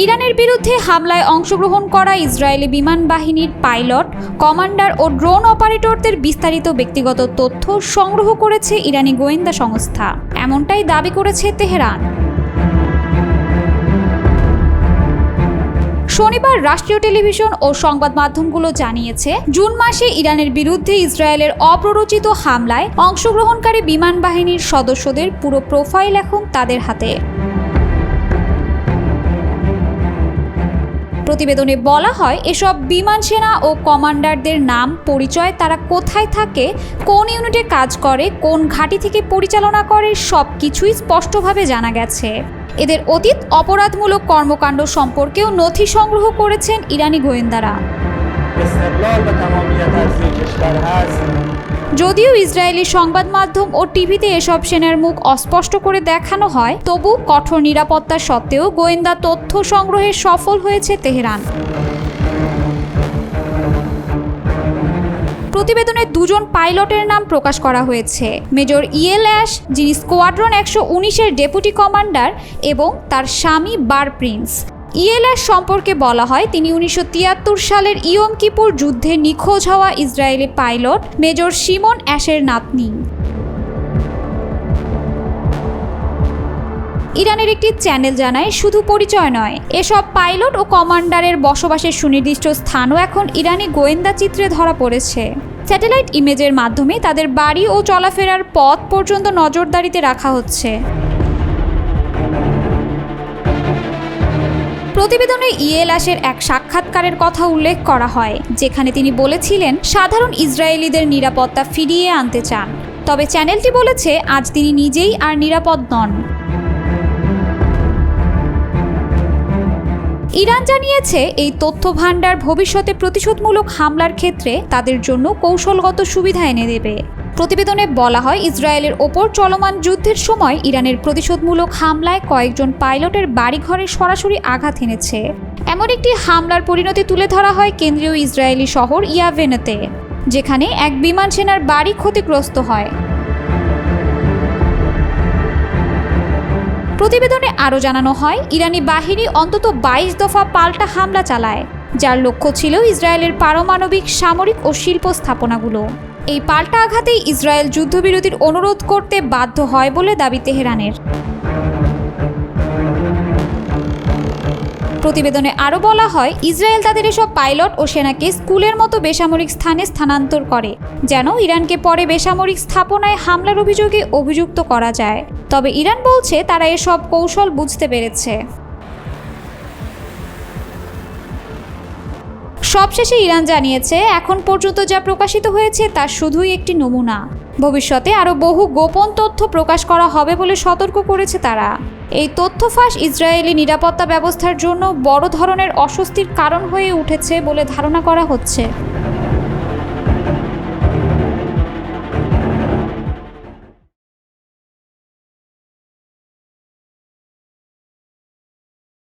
ইরানের বিরুদ্ধে হামলায় অংশগ্রহণ করা ইসরায়েলি বিমান বাহিনীর পাইলট, কমান্ডার ও ড্রোন অপারেটরদের বিস্তারিত ব্যক্তিগত তথ্য সংগ্রহ করেছে ইরানি গোয়েন্দা সংস্থা। এমনটাই দাবি করেছে তেহরান। শনিবার রাষ্ট্রীয় টেলিভিশন ও সংবাদ মাধ্যমগুলো জানিয়েছে, জুন মাসে ইরানের বিরুদ্ধে ইসরায়েলের অপ্ররোচিত হামলায় অংশগ্রহণকারী বিমান বাহিনীর সদস্যদের পুরো প্রোফাইল এখন তাদের হাতে। প্রতিবেদনে বলা হয়, এসব বিমান সেনা ও কমান্ডারদের নাম, পরিচয়, তারা কোথায় থাকে, কোন ইউনিটে কাজ করে, কোন ঘাঁটি থেকে পরিচালনা করে, সব কিছুই স্পষ্টভাবে জানা গেছে। এদের অতীত অপরাধমূলক কর্মকাণ্ড সম্পর্কেও নথি সংগ্রহ করেছেন ইরানি গোয়েন্দারা। যদিও ইসরায়েলি সংবাদ মাধ্যম ও টিভিতে এসব সেনার মুখ অস্পষ্ট করে দেখানো হয়, তবু কঠোর নিরাপত্তা সত্ত্বেও গোয়েন্দা তথ্য সংগ্রহে সফল হয়েছে তেহরান। প্রতিবেদনে দুজন পাইলটের নাম প্রকাশ করা হয়েছে, মেজর ইয়েল অ্যাশ, যিনি স্কোয়াড্রন 119-এর ডেপুটি কমান্ডার, এবং তার স্বামী বার প্রিন্স। ইয়েল অ্যাশ সম্পর্কে বলা হয়, তিনি 1973 সালের ইয়ম কিপুর যুদ্ধে নিখোঁজ হওয়া ইসরায়েলি পাইলট মেজর শিমন অ্যাশের নাতনি। ইরানের একটি চ্যানেল জানায়, শুধু পরিচয় নয়, এসব পাইলট ও কমান্ডারের বসবাসের সুনির্দিষ্ট স্থানও এখন ইরানি গোয়েন্দা চিত্রে ধরা পড়েছে। স্যাটেলাইট ইমেজের মাধ্যমে তাদের বাড়ি ও চলাফেরার পথ পর্যন্ত নজরদারিতে রাখা হচ্ছে। প্রতিবেদনে ইয়েল অ্যাশের এক সাক্ষাৎকারের কথা উল্লেখ করা হয়, যেখানে তিনি বলেছিলেন সাধারণ ইসরায়েলিদের নিরাপত্তা ফিরিয়ে আনতে চান। তবে চ্যানেলটি বলেছে, আজ তিনি নিজেই আর নিরাপদ নন। ইরান জানিয়েছে, এই তথ্য ভান্ডার ভবিষ্যতে প্রতিশোধমূলক হামলার ক্ষেত্রে তাদের জন্য কৌশলগত সুবিধা এনে দেবে। প্রতিবেদনে বলা হয়, ইসরায়েলের ওপর চলমান যুদ্ধের সময় ইরানের প্রতিশোধমূলক হামলায় কয়েকজন পাইলটের বাড়িঘরে সরাসরি আঘাত এনেছে। এমন একটি হামলার পরিণতি তুলে ধরা হয় কেন্দ্রীয় ইসরায়েলি শহর ইয়াভেনেতে, যেখানে এক বিমান সেনার বাড়ি ক্ষতিগ্রস্ত হয়। প্রতিবেদনে আরও জানানো হয়, ইরানি বাহিনী অন্তত 22 দফা পাল্টা হামলা চালায়, যার লক্ষ্য ছিল ইসরায়েলের পারমাণবিক, সামরিক ও শিল্প স্থাপনাগুলো। এই পাল্টা আঘাতেই ইসরায়েল যুদ্ধবিরতির অনুরোধ করতে বাধ্য হয় বলে দাবি তেহরানের। প্রতিবেদনে আরও বলা হয়, ইসরায়েল তাদের এসব পাইলট ও সেনাকে স্কুলের মতো বেসামরিক স্থানে স্থানান্তর করে, যেন ইরানকে পরে বেসামরিক স্থাপনায় হামলার অভিযোগে অভিযুক্ত করা যায়। তবে ইরান বলছে, তারা এসব কৌশল বুঝতে পেরেছে। সবশেষে ইরান জানিয়েছে, এখন পর্যন্ত যা প্রকাশিত হয়েছে তা শুধুই একটি নমুনা। ভবিষ্যতে আরও বহু গোপন তথ্য প্রকাশ করা হবে বলে সতর্ক করেছে তারা। এই তথ্য ফাঁস ইসরায়েলি নিরাপত্তা ব্যবস্থার জন্য বড় ধরনের অস্বস্তির কারণ হয়ে উঠেছে বলে ধারণা করা হচ্ছে।